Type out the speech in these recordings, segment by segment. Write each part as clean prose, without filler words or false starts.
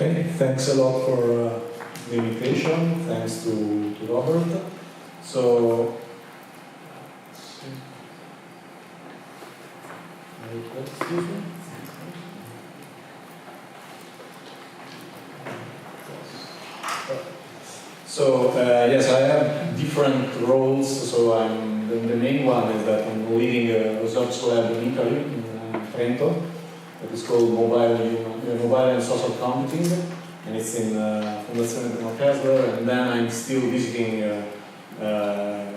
Okay, thanks a lot for the invitation. Thanks to Robert. So, yes, I have different roles. So the main one is that I'm leading a research lab in Italy, in Trento. That is called Mobile and Social Computing, and it's in Fondazione Bruno Lepri. And then I'm still visiting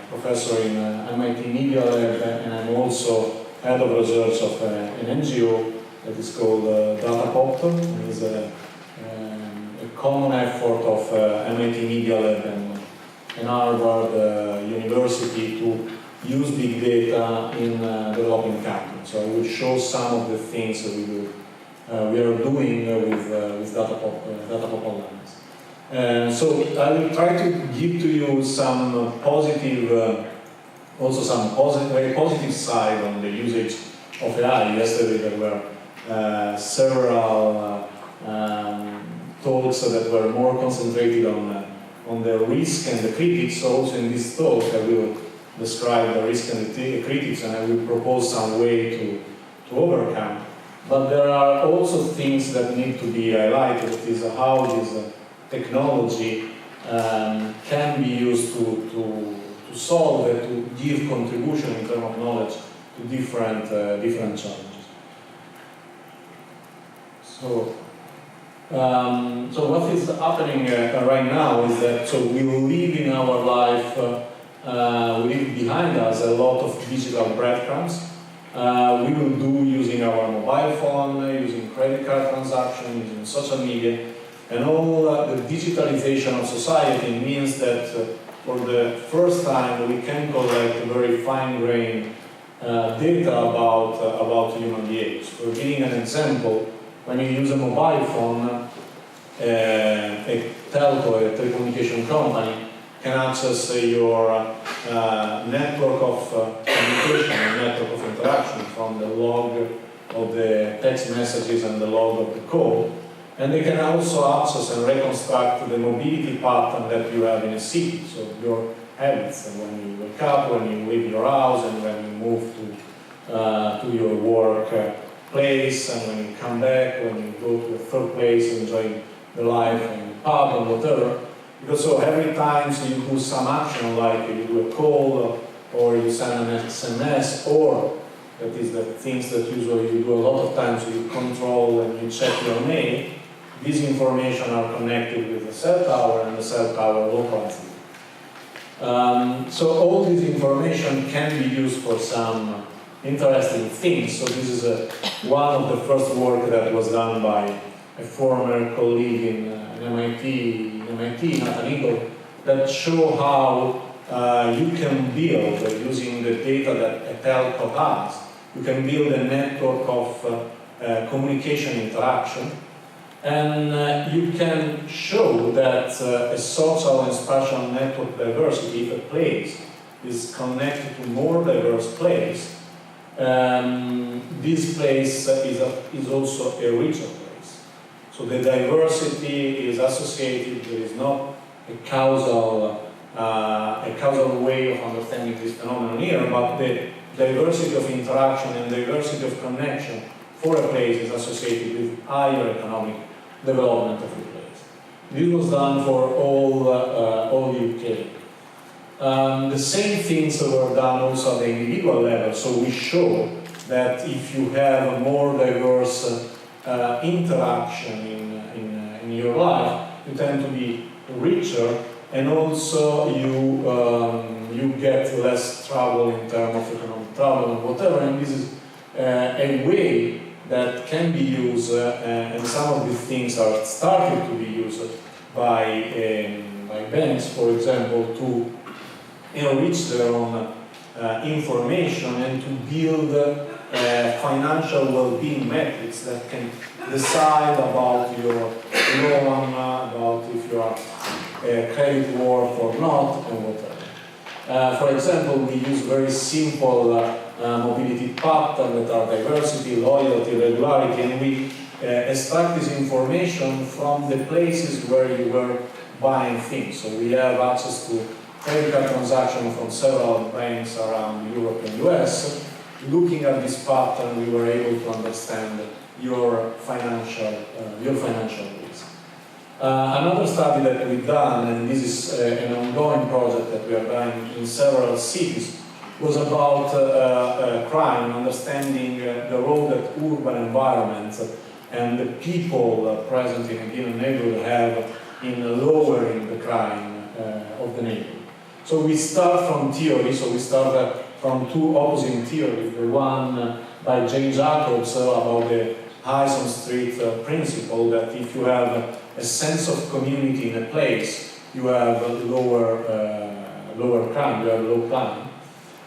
professor in MIT Media Lab, and I'm also head of research of an NGO that is called Datapop. It is a common effort of MIT Media Lab and Harvard University to use big data in developing countries. So I will show some of the things that we are doing with Datapop Online. So I will try to give to you some positive, very positive side on the usage of AI. Yesterday there were several talks that were more concentrated on the risk and the critics. Also in this talk I will describe the risk and the critics, and I will propose some way to overcome. But there are also things that need to be highlighted, is how this technology can be used to solve and to give contribution in terms of knowledge to different challenges. So what is happening right now is that we live in our life. We leave behind us a lot of digital breadcrumbs. We will do using our mobile phone, using credit card transactions, using social media, and all the digitalization of society means that for the first time we can collect very fine-grained data about human behavior. For giving an example, when you use a mobile phone, a telco, a telecommunication company, can access your network of communication and network of interaction from the log of the text messages and the log of the call. And they can also access and reconstruct the mobility pattern that you have in a city, so your habits, and when you wake up, when you leave your house, and when you move to your work place, and when you come back, when you go to a third place, enjoying the life in the pub or whatever. Because so every time you do some action, like you do a call or you send an SMS, or that is the things that usually you do a lot of times, you control and you check your mail, these information are connected with the cell tower, and the cell tower localizes it. So all this information can be used for some interesting things. So this is one of the first work that was done by a former colleague in MIT, Nathan Eagle, that show how you can build, using the data that a telco has, you can build a network of communication interaction, and you can show that a social and spatial network diversity, if a place is connected to more diverse place, this place is also a richer place. So the diversity is associated, there is not a causal way of understanding this phenomenon here, but the diversity of interaction and diversity of connection for a place is associated with higher economic development of the place. This was done for all UK. The same things were done also at the individual level, so we show that if you have a more diverse interaction in your life, you tend to be richer, and also you get less trouble in terms of economic trouble and whatever, and this is a way that can be used, and some of these things are starting to be used by banks, for example, to enrich their own information and to build financial well-being metrics that can decide about your loan, about if you are credit worth or not, and whatever. For example, we use very simple mobility patterns that are diversity, loyalty, regularity, and we extract this information from the places where you were buying things. So we have access to credit card transactions from several banks around Europe and US. Looking at this pattern, we were able to understand your financial needs. Another study that we've done, and this is an ongoing project that we are doing in several cities, was about crime, understanding the role that urban environments and the people present in a given neighborhood have in lowering the crime of the neighborhood. So we start from theory, so we start from two opposing theories. The one by Jane Jacobs about the Hyson Street principle, that if you have a sense of community in a place, you have lower crime, you have low crime.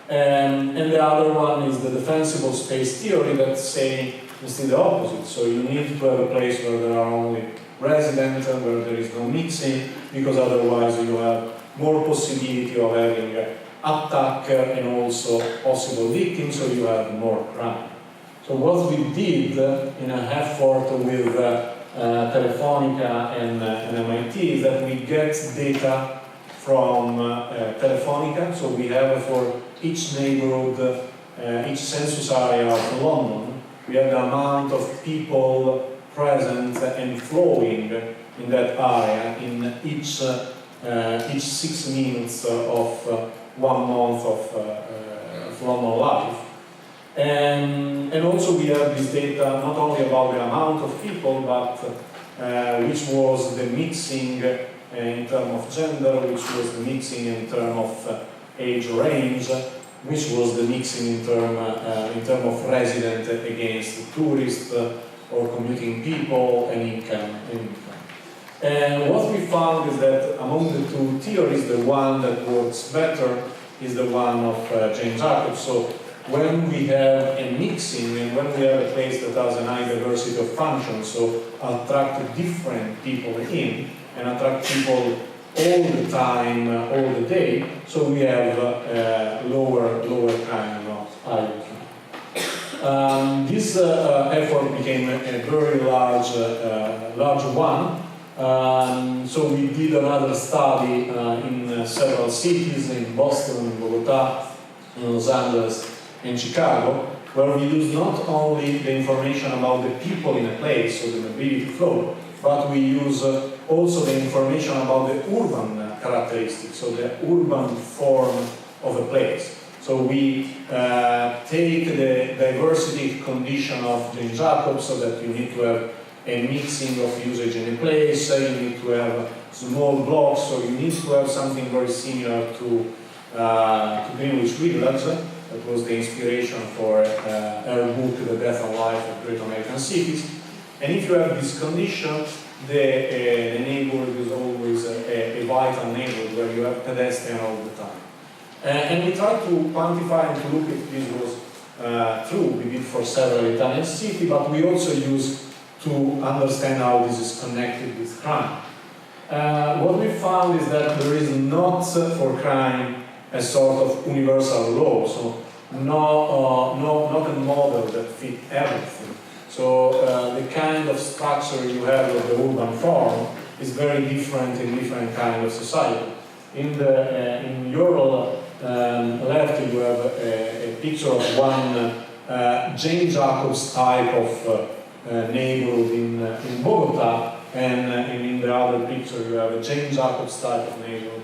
And the other one is the defensible space theory that say instead the opposite. So you need to have a place where there are only residents, where there is no mixing, because otherwise you have more possibility of having attack and also possible victims, so you have more crime. So what we did in an effort with Telefonica and MIT is that we get data from Telefonica, so we have for each neighborhood, each census area of London, we have the amount of people present and flowing in that area in each 6 minutes of 1 month of London life. And also we have this data not only about the amount of people, but which was the mixing in terms of gender, which was the mixing in terms of age range, which was the mixing in terms of resident against tourist or commuting people and income. And what we found is that among the two theories, the one that works better is the one of Jane Jacobs. So when we have a mixing and when we have a place that has a high diversity of functions, so attract different people in and attract people all the time, all the day, so we have lower crime, not higher crime. This effort became a very large one. So we did another study in several cities, in Boston, in Bogota, in Los Angeles, in Chicago, where we use not only the information about the people in a place, so the mobility flow, but we use also the information about the urban characteristics, so the urban form of a place. So we take the diversity condition of Jane Jacobs, so that you need to have a mixing of usage in a place, you need to have small blocks, so you need to have something very similar to Greenwich Village. That was the inspiration for her book, The Death and Life of Great American Cities. And if you have this condition, the neighborhood is always a vital neighborhood where you have pedestrians all the time. And we tried to quantify and to look if this was true. We did for several Italian cities, but we also use to understand how this is connected with crime. What we found is that there is not for crime a sort of universal law, so not a model that fits everything. So the kind of structure you have of the urban form is very different in different kinds of society. In your left you have a picture of one Jane Jacobs type of neighborhood in Bogota, and in the other picture you have a Jane Jacobs type of neighborhood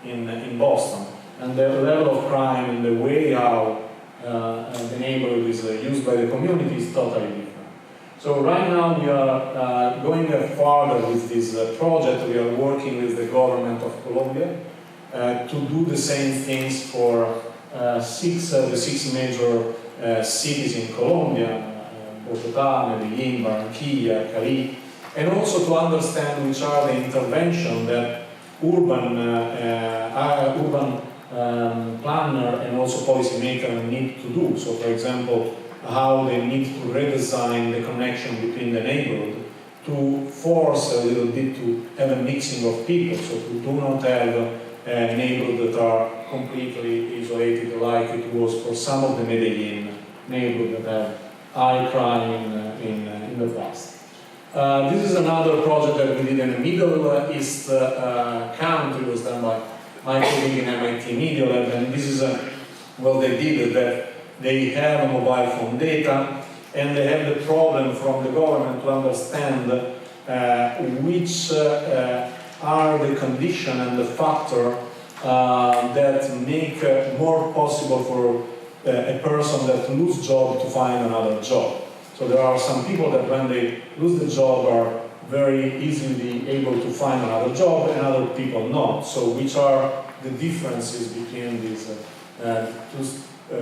in Boston. And the level of crime and the way how the neighborhood is used by the community is totally different. So right now we are going further with this project. We are working with the government of Colombia to do the same things for the six major cities in Colombia, Bogota, Medellin, Barranquilla, Cali, and also to understand which are the interventions that urban planner and also policymaker need to do. So, for example, how they need to redesign the connection between the neighborhood to force a little bit to have a mixing of people, so to do not have neighborhoods that are completely isolated like it was for some of the Medellin neighborhoods that have high crime in in the past. This is another project that we did in the Middle East country. It was done by my colleague in MIT Media Lab, and this is what they did, is that they have a mobile phone data, and they have the problem from the government to understand which are the condition and the factor that make more possible for a person that loses job to find another job. So there are some people that when they lose the job are very easily able to find another job, and other people not. So which are the differences between these two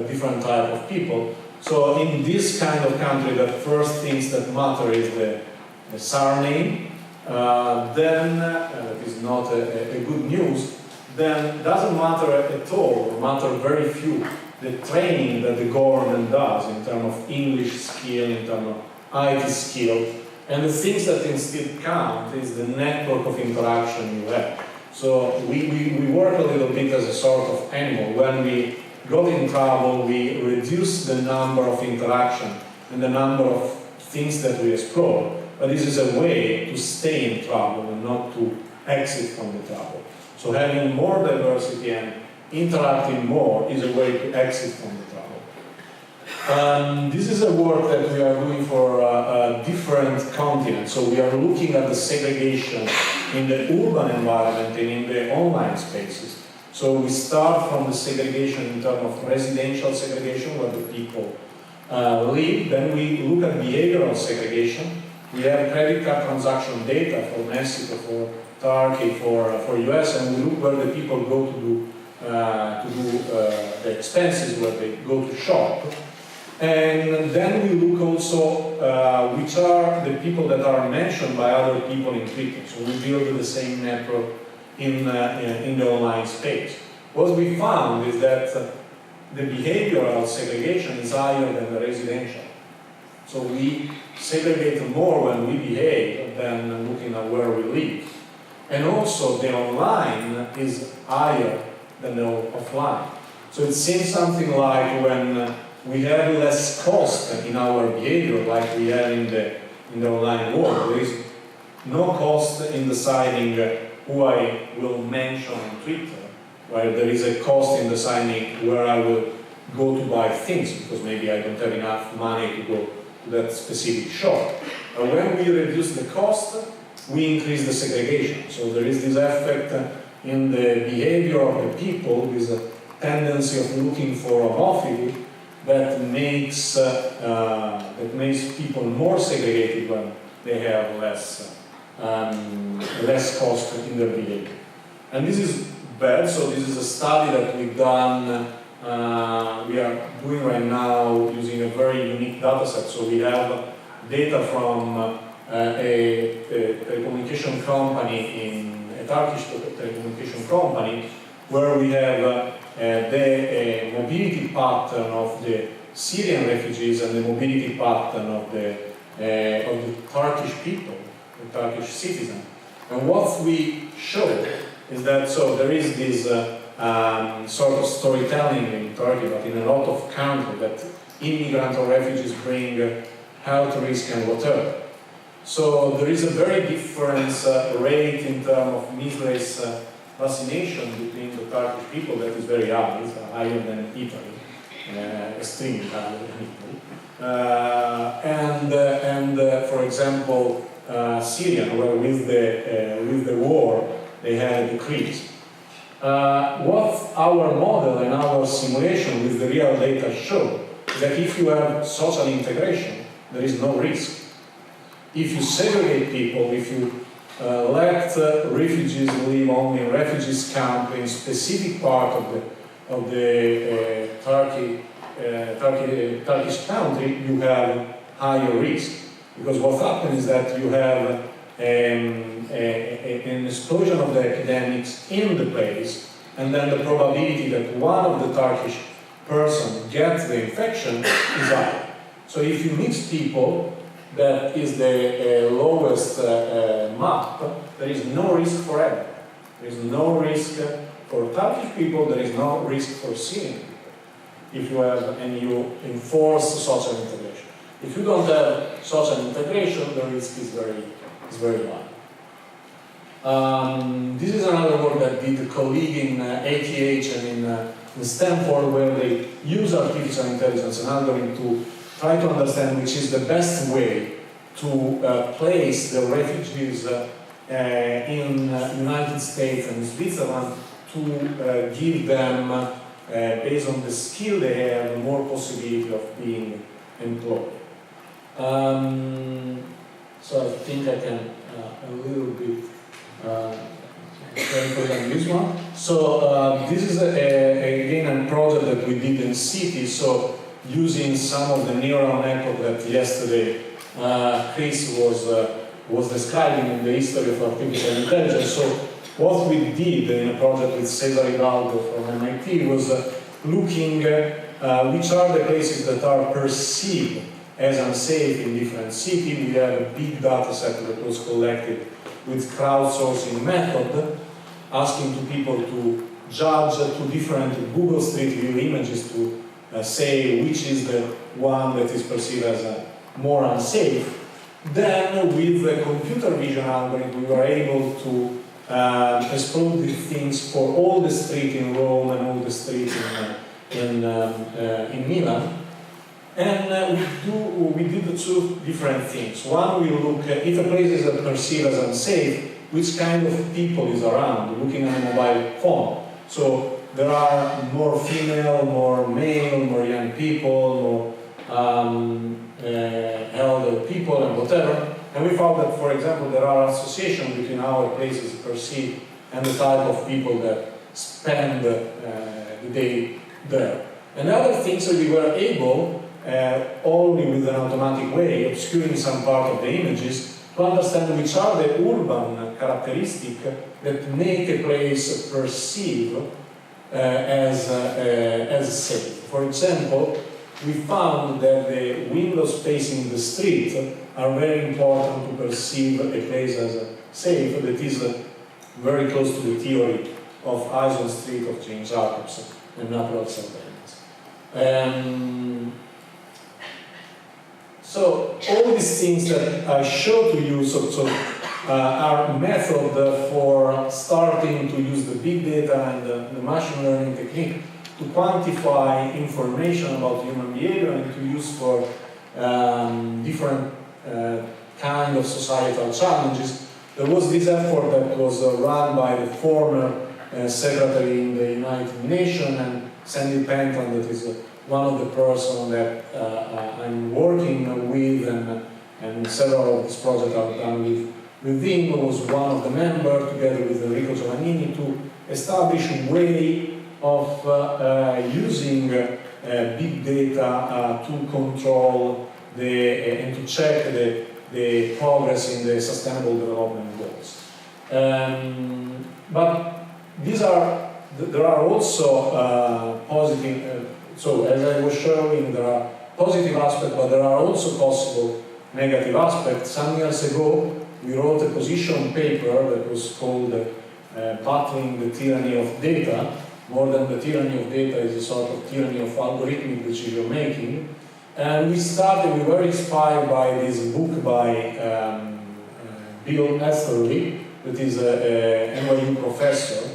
different type of people? So in this kind of country, the first things that matter is the surname. Then that is not a good news. Then doesn't matter at all, or matter very few, the training that the government does in terms of English skill, in terms of IT skill, and the things that instead count is the network of interaction you have. So we work a little bit as a sort of animal. When we got in trouble, we reduce the number of interaction and the number of things that we explore. But this is a way to stay in trouble and not to exit from the trouble. So having more diversity and interacting more is a way to exit from the trouble. This is a work that we are doing for different continents. So we are looking at the segregation in the urban environment and in the online spaces. So we start from the segregation in terms of residential segregation, where the people live. Then we look at behavioral segregation. We have credit card transaction data for Mexico, for Turkey, for US, and we look where the people go to do the expenses, where they go to shop. And then we look also which are the people that are mentioned by other people in Twitter. So we build the same network in the online space. What we found is that the behavioral segregation is higher than the residential. So we segregate more when we behave than looking at where we live. And also the online is higher than the offline. So it seems something like when we have less cost in our behavior, like we have in the online world. There is no cost in deciding who I will mention on Twitter, while there is a cost in deciding where I will go to buy things, because maybe I don't have enough money to go to that specific shop. But when we reduce the cost, we increase the segregation. So there is this effect in the behavior of the people, with a tendency of looking for homophily that makes people more segregated when they have less cost in their behavior. And this is bad. So this is a study that we've done. We are doing right now using a very unique data set. So we have data from a telecommunication company, a Turkish telecommunication company, where we have the mobility pattern of the Syrian refugees and the mobility pattern of the Turkish people, the Turkish citizens. And what we show is that there is this sort of storytelling in Turkey, but in a lot of countries, that immigrants or refugees bring health risk and whatever. So there is a very different rate in terms of measles fascination between the Turkish people that is very high. It's higher than Italy, extremely higher than Italy. And for example, Syria, where with the war they had a decrease. What our model and our simulation with the real data show is that if you have social integration, there is no risk. If you segregate people, if you let refugees live only in refugees camp in specific part of the Turkish country, you have higher risk. Because what happens is that you have an explosion of the epidemics in the place, and then the probability that one of the Turkish person gets the infection is high. So if you mix people, that is the lowest map, there is no risk for everyone. There is no risk for Turkish people, there is no risk for Syrian people, if you have and you enforce social integration. If you don't have such an integration, the risk is very high. This is another work that did a colleague in ATH and in Stanford, where they use artificial intelligence and algorithm to try to understand which is the best way to place the refugees in United States and Switzerland to give them, based on the skill they have, more possibility of being employed. So I think I can a little bit on this one. So this is again a project that we did in cities. So using some of the neural network that yesterday Chris was describing in the history of artificial intelligence. So what we did in a project with Cesar Hidalgo from MIT was looking which are the places that are perceived as unsafe in different cities. We have a big data set that was collected with crowdsourcing method, asking to people to judge two different Google Street View images to say which is the one that is perceived as more unsafe. Then with the computer vision algorithm we were able to explore these things for all the streets in Rome and all the streets in Milan. And we did two different things. One, we look at if a place is perceived as unsafe, which kind of people is around, looking at a mobile phone. So there are more female, more male, more young people, more elder people and whatever. And we found that, for example, there are associations between our places perceived and the type of people that spend the day there. And the other things that we were able, only with an automatic way, obscuring some part of the images, to understand which are the urban characteristics that make a place perceived as safe. For example, we found that the windows facing the street are very important to perceive a place as safe. That is very close to the theory of Eisen Street of James Jacobson and natural surveillance. So all these things that I showed to you are methods for starting to use the big data and the machine learning technique to quantify information about human behavior and to use for different kind of societal challenges. There was this effort that was run by the former secretary in the United Nations and Sandy Penton, that is one of the persons that I'm working with, and several of these projects are done with him, was one of the members, together with Enrico Giovannini, to establish a way of using big data to control and to check the progress in the Sustainable Development Goals. But there are also positive. So as I was showing, there are positive aspects, but there are also possible negative aspects. Some years ago, we wrote a position paper that was called Battling the Tyranny of Data. More than the tyranny of data is a sort of tyranny of algorithmic decision making. And we were inspired by this book by Bill Esterly, that is an NYU professor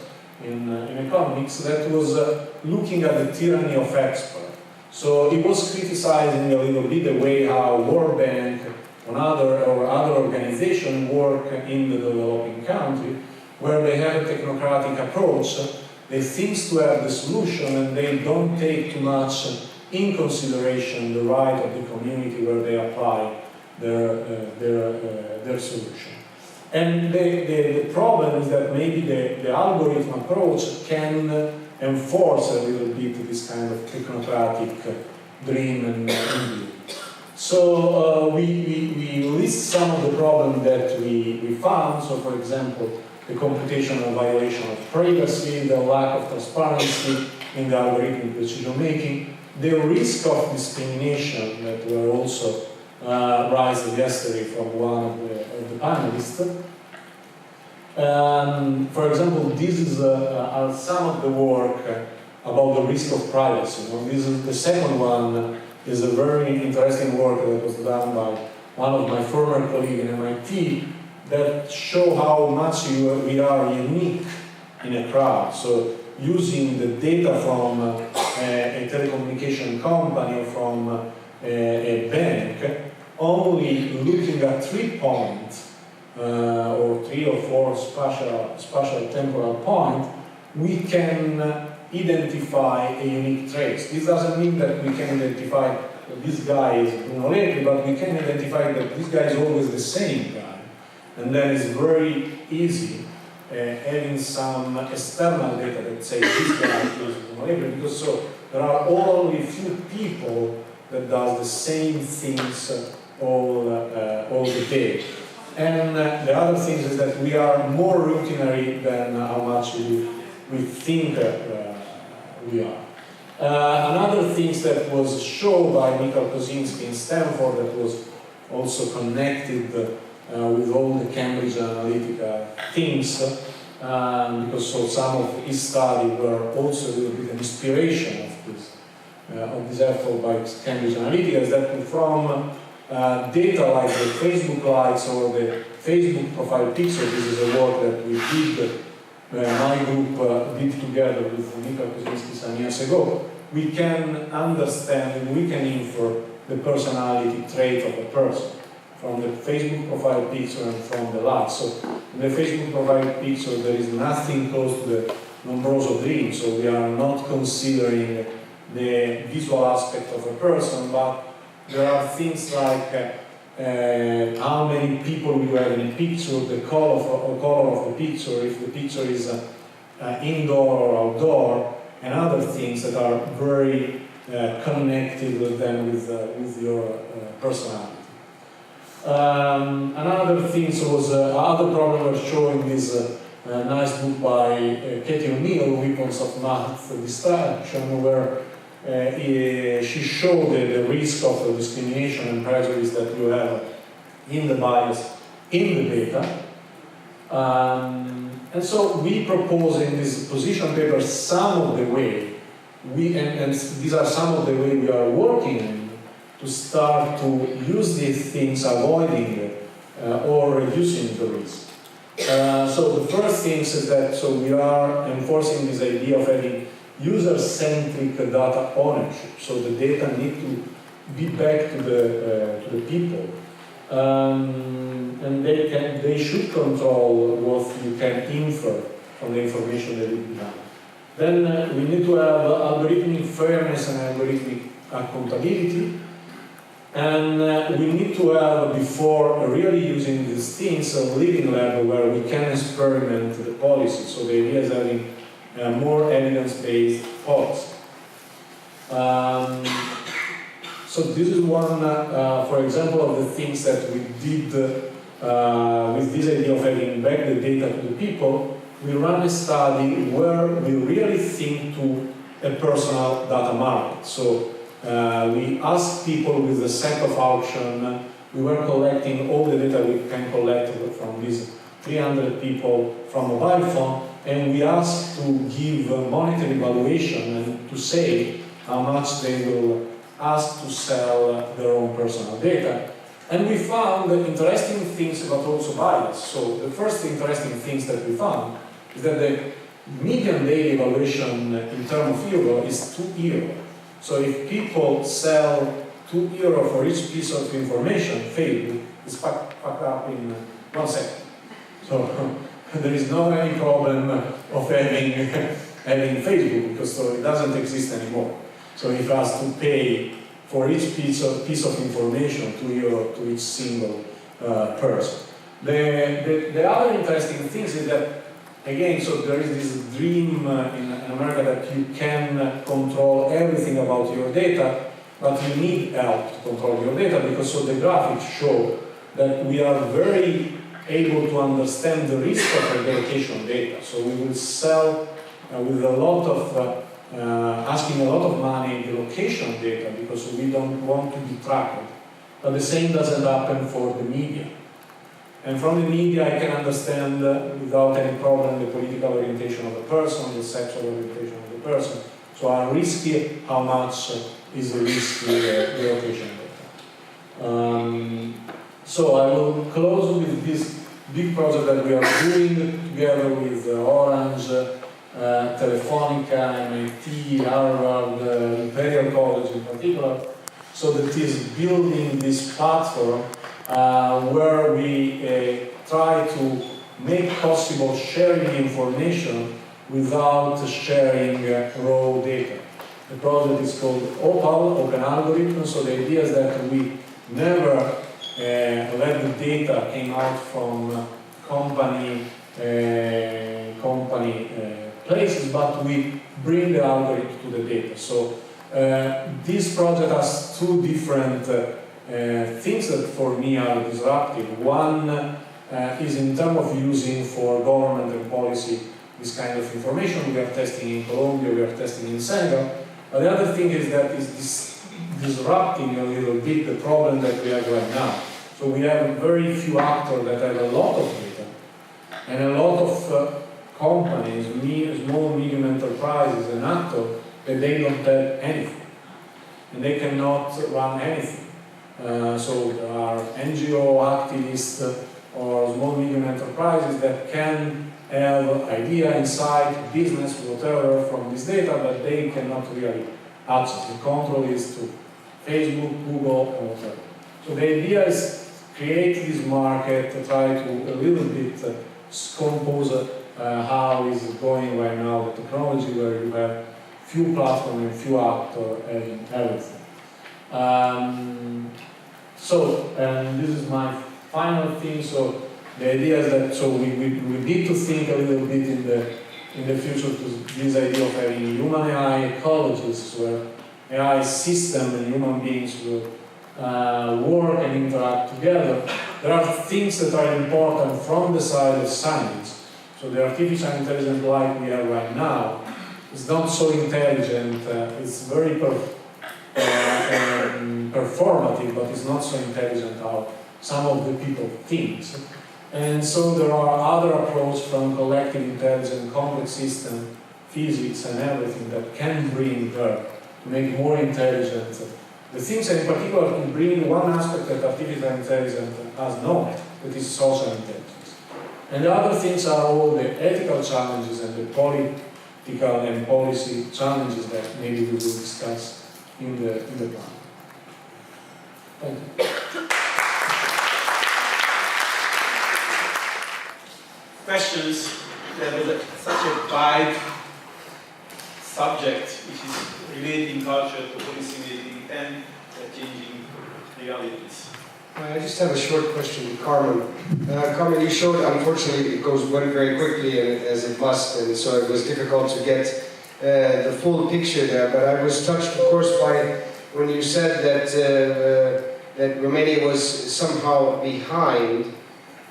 in economics, that was looking at the tyranny of experts. So he was criticizing a little bit the way how World Bank and other organizations work in the developing country, where they have a technocratic approach. They think to have the solution and they don't take too much in consideration the right of the community where they apply their solution. And the problem is that maybe the algorithm approach can enforce a little bit this kind of technocratic dream and view. So we list some of the problems that we found. So for example, the computational violation of privacy, the lack of transparency in the algorithmic decision making, the risk of discrimination that were also raised yesterday from one of the panelists. For example, this are some of the work about the risk of privacy. This is the second one is a very interesting work that was done by one of my former colleagues in MIT that show how much we are unique in a crowd. So using the data from a telecommunication company or from a bank, only looking at 3 points or 3 or 4 spatial temporal points, we can identify a unique trace. This doesn't mean that we can identify that this guy is Bruno Lepri, but we can identify that this guy is always the same guy. And then it's very easy having some external data that say this guy is Bruno Lepri, because so there are only few people that does the same things all the day. And the other thing is that we are more routinary than how much we think we are. Another thing that was shown by Michael Kosinski in Stanford that was also connected with all the Cambridge Analytica things, because so some of his study were also a little bit an inspiration of this effort by Cambridge Analytica, is that from data like the Facebook likes or the Facebook profile picture, this is a work that we did, my group did together with Michael Kosinski some years ago, we can understand and we can infer the personality trait of a person from the Facebook profile picture and from the likes. So in the Facebook profile picture there is nothing close to the Lombroso dream, so we are not considering the visual aspect of a person, but there are things like how many people you have in a picture, the color of the picture, if the picture is indoor or outdoor, and other things that are very connected with your personality. Another thing was other problem was showing this nice book by Katie O'Neill, Weapons of Math Distraction, where she showed the risk of discrimination and prejudice that you have in the bias in the data. And so we propose in this position paper some of the way, and these are some of the way we are working to start to use these things, avoiding or reducing the risk. So the first thing is that so we are enforcing this idea of having user-centric data ownership. So the data need to be back to the people, and they should control what you can infer from the information that you have. Then we need to have algorithmic fairness and algorithmic accountability. And we need to have, before really using these things, a living level where we can experiment the policy. So the idea is having more evidence-based policy. So this is one, for example, of the things that we did with this idea of having back the data to the people. We ran a study where we really think to a personal data market. So we asked people with the set of auction, we were collecting all the data we can collect from these 300 people from mobile phone, and we asked to give monetary valuation and to say how much they will ask to sell their own personal data. And we found interesting things but also bias. So the first interesting things that we found is that the median daily valuation in terms of euro is €2. So if people sell €2 for each piece of information, Facebook is packed up in 1 second. So there is no any problem of having Facebook, because so it doesn't exist anymore. So if you ask to pay for each piece of information €2 to each single person. The other interesting thing is that, again, so there is this dream in America that you can control everything about your data, but you need help to control your data, because so the graphics show that we are very able to understand the risk of relocation data. So we will sell with a lot of asking a lot of money in the location data, because we don't want to be tracked. But the same doesn't happen for the media. And from the media I can understand without any problem the political orientation of the person, the sexual orientation of the person. So I risk how much is risky relocation data. So I will close with this big project that we are doing together with Orange, Telefonica, MIT, Harvard, Imperial College in particular. So that is building this platform where we try to make possible sharing information without sharing raw data. The project is called OPAL, Open Algorithm, so the idea is that we never let the data came out from company places, but we bring the algorithm to the data. So this project has two different things that for me are disruptive. One is in terms of using for government and policy this kind of information. We are testing in Colombia, we are testing in Senegal. But the other thing is that is disrupting a little bit the problem that we have right now. So we have very few actors that have a lot of data, and a lot of companies, small, medium enterprises and actors, that they don't have anything. And they cannot run anything. So there are NGO activists or small, medium enterprises that can have idea, insight, business, whatever from this data, but they cannot really access. The control is to Facebook, Google, and whatever. So the idea is create this market, to try to a little bit compose how is it going right now with technology, where you have few platforms and few actors and everything. And this is my final thing. So the idea is that we need to think a little bit in the future to this idea of having human AI ecologists, where AI system and human beings will work and interact together. There are things that are important from the side of science. So the artificial intelligence like we have right now is not so intelligent. It's very performative, but it's not so intelligent how some of the people think. And so there are other approaches from collective intelligence, complex system, physics, and everything that can bring there to make more intelligent the things, and in particular to bring one aspect that artificial intelligence has not, that is social intelligence. And the other things are all the ethical challenges and the political and policy challenges that maybe we will discuss in the plan. Thank you. Questions? With such a wide subject, which is relating culture to policy making and changing realities. I just have a short question to Carmen. Carmen, you showed, unfortunately, it goes very quickly, as it must, and so it was difficult to get the full picture there. But I was touched, of course, by when you said that Romania was somehow behind.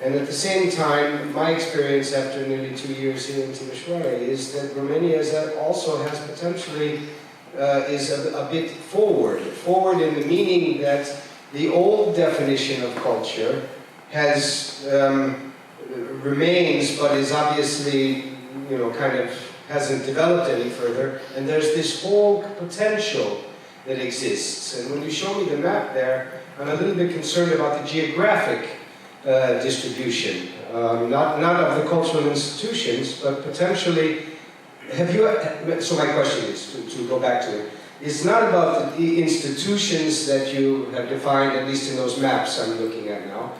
And at the same time, my experience after nearly 2 years here in Timișoara is that Romania also has potentially is a bit forward in the meaning that the old definition of culture remains, but is obviously, kind of hasn't developed any further. And there's this whole potential that exists. And when you show me the map there, I'm a little bit concerned about the geographic distribution, not of the cultural institutions, but potentially. So my question is, to go back to it, it's not about the institutions that you have defined, at least in those maps I'm looking at now.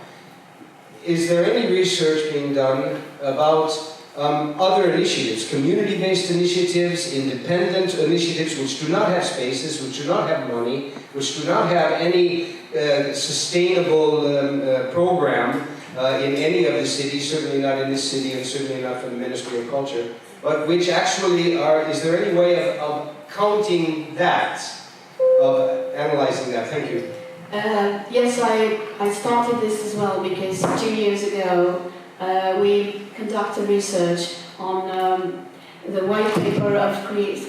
Is there any research being done about other initiatives, community-based initiatives, independent initiatives which do not have spaces, which do not have money, which do not have any sustainable program in any of the cities, certainly not in this city and certainly not from the Ministry of Culture, but which actually is there any way of counting that, of analyzing that? Thank you. Yes, I started this as well because 2 years ago we conducted research on the white paper of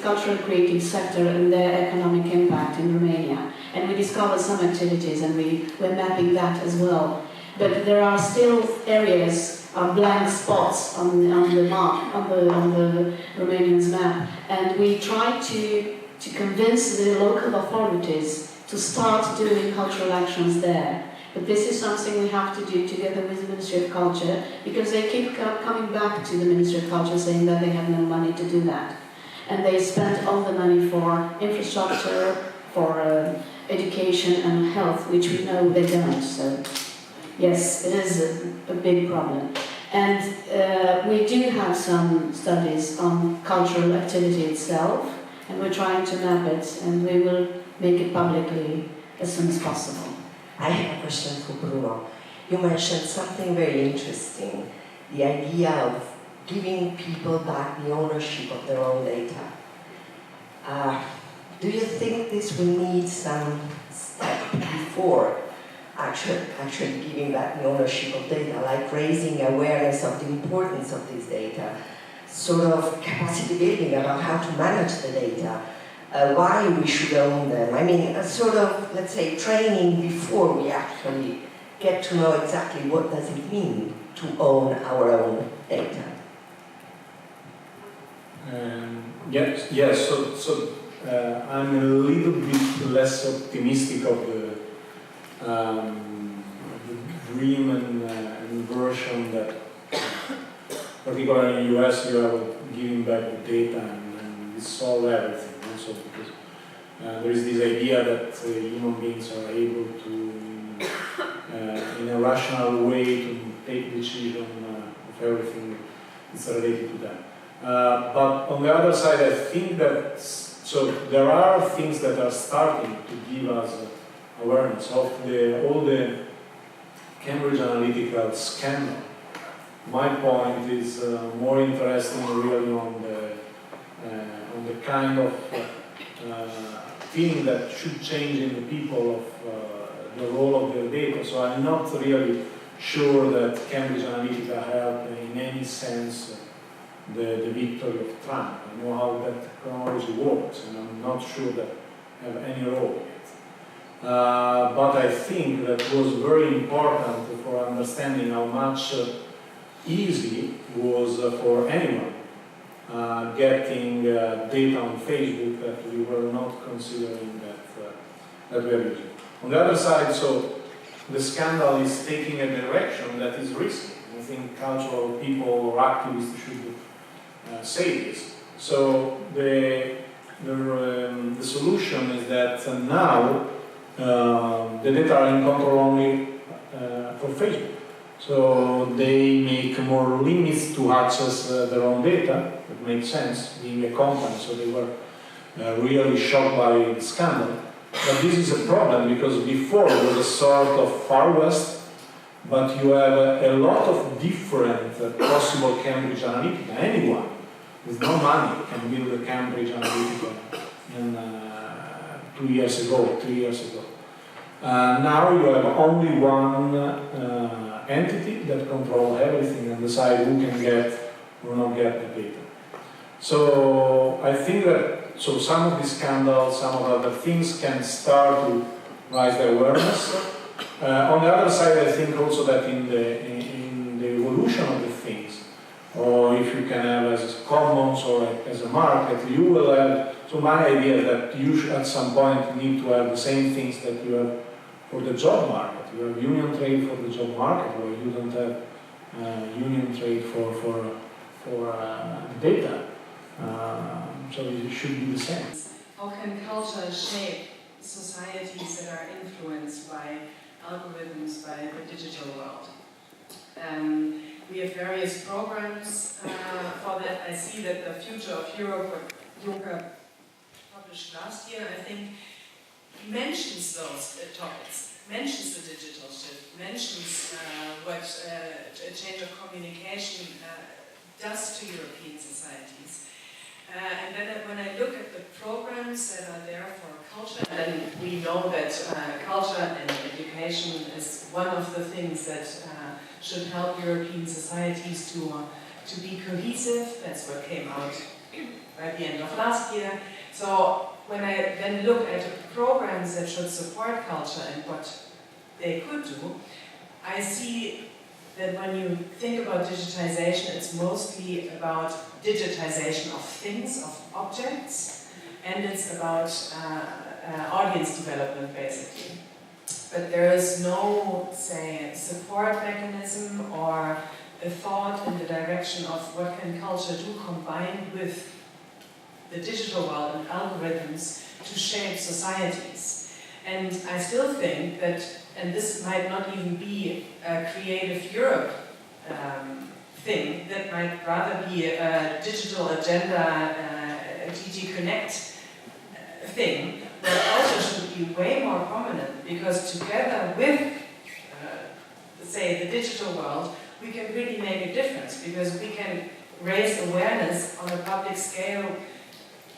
cultural creative sector and their economic impact in Romania. And we discovered some activities and we're mapping that as well. But there are still areas, blank spots on the map, on the Romanian's map. And we try to to convince the local authorities to start doing cultural actions there. But this is something we have to do together with the Ministry of Culture, because they keep coming back to the Ministry of Culture saying that they have no money to do that. And they spend all the money for infrastructure, for education and health, which we know they don't. So yes, it is a big problem. And we do have some studies on cultural activity itself, and we're trying to map it, and we will make it publicly as soon as possible. I have a question for Bruno. You mentioned something very interesting, the idea of giving people back the ownership of their own data. Do you think this will need some step before actually giving back the ownership of data, like raising awareness of the importance of this data, sort of capacity building about how to manage the data, why we should own them? I mean, a sort of, let's say, training before we actually get to know exactly what does it mean to own our own data. Yes. So I'm a little bit less optimistic of the dream and version that, particularly in the US, you are giving back the data and we solve everything. Also, because there is this idea that human beings are able to, in a rational way, to take decision of everything that's related to that. But on the other side, I think that there are things that are starting to give us awareness of all the Cambridge Analytica scandal. My point is more interesting really on the kind of feeling that should change in the people of the role of their data. So I'm not really sure that Cambridge Analytica helped in any sense the victory of Trump. I know how that technology works, and I'm not sure that have any role in it. But I think that was very important for understanding how much easy it was for anyone getting data on Facebook that we were not considering that we are using. On the other side, so the scandal is taking a direction that is risky. I think cultural people or activists should say this. So the solution is that now the data are in control only for Facebook. So they make more limits to access their own data. That makes sense, being a company, so they were really shocked by the scandal. But this is a problem because before it was a sort of Far West, but you have a lot of different possible Cambridge Analytica. Anyone with no money can build a Cambridge Analytica in 2 years ago, 3 years ago. Now you have only one entity that controls everything and decide who can get or not get the data. So I think that some of these scandals, some of other things can start to raise the awareness. On the other side, I think also that in the evolution of the things, or if you can have as commons or as a market, you will have. So my idea is that you should at some point need to have the same things that you have for the job market. You have union trade for the job market, or you don't have union trade for data. So it should be the same. How can culture shape societies that are influenced by algorithms, by the digital world? We have various programs for that. I see that the Future of Europe, what Juncker published last year, I think, mentions those topics, mentions the digital shift, mentions what a change of communication does to European societies. And then when I look at the programs that are there for culture, then we know that culture and education is one of the things that should help European societies to be cohesive. That's what came out at the end of last year. So when I then look at programs that should support culture and what they could do, I see that when you think about digitization, it's mostly about digitization of things, of objects, and it's about audience development, basically. But there is no, say, support mechanism or a thought in the direction of what can culture do combined with the digital world and algorithms to shape societies. And I still think that, and this might not even be a Creative Europe thing, that might rather be a digital agenda, a DG Connect thing, that culture should be way more prominent, because together with, say, the digital world, we can really make a difference, because we can raise awareness on a public scale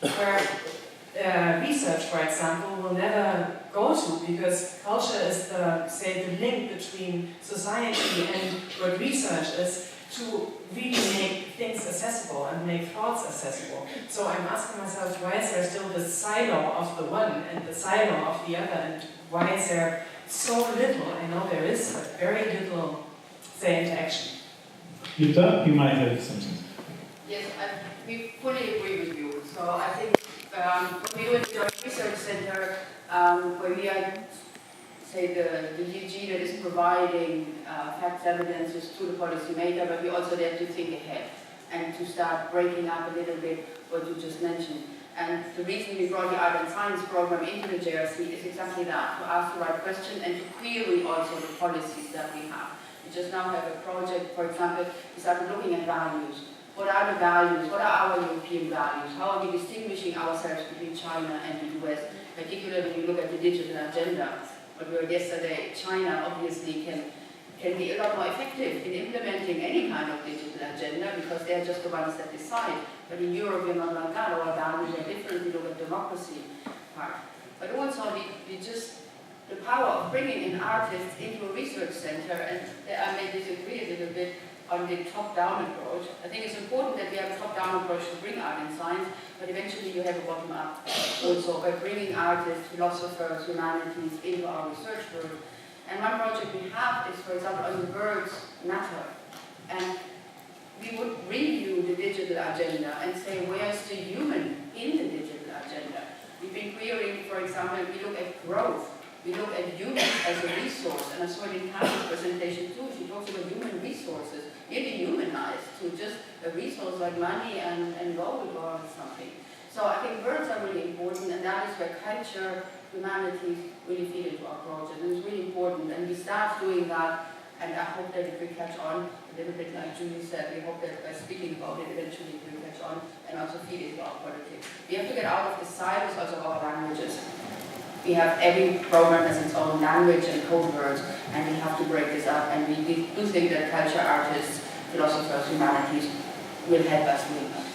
where research, for example, will never go to, because culture is the, say, the link between society and what research is, to really make things accessible and make thoughts accessible. So I'm asking myself, why is there still this silo of the one and the silo of the other, and why is there so little? I know there is, but very little, say, interaction. Jutta, you might have something. Yes, we fully agree with you. So I think when we do it in our research center, where we are, say, the DG that is providing facts, evidences to the policymaker, but we also have to think ahead and to start breaking up a little bit what you just mentioned. And the reason we brought the Art and Science program into the JRC is exactly that, to ask the right question and to query also the policies that we have. We just now have a project, for example, we started looking at values. What are the values? What are our European values? How are we distinguishing ourselves between China and the US? Particularly when you look at the digital agenda. But we heard yesterday, China obviously can be a lot more effective in implementing any kind of digital agenda, because they're just the ones that decide. But in Europe, we're not like that. Our values are different. We look at democracy part. But also, we just, the power of bringing in artists into a research center, and I may disagree a little bit on the top-down approach. I think it's important that we have a top-down approach to bring art and science, but eventually you have a bottom-up also by bringing artists, philosophers, humanities into our research world. And one project we have is, for example, on the words matter. And we would review the digital agenda and say, where's the human in the digital agenda? We've been querying, for example, we look at growth. We look at humans as a resource, and I saw it in Karen's presentation too. She talks about human resources, really humanized to just a resource like money and gold or something. So I think words are really important, and that is where culture, humanities really feed into our project, and it's really important. And we start doing that, and I hope that it will catch on, a little bit like Julie said, we hope that by speaking about it, eventually it will catch on and also feed into our politics. We have to get out of the silos also of our languages. We have, every program has its own language and code words, and we have to break this up, and we do think that culture, artists, philosophers, humanities will help us doing that.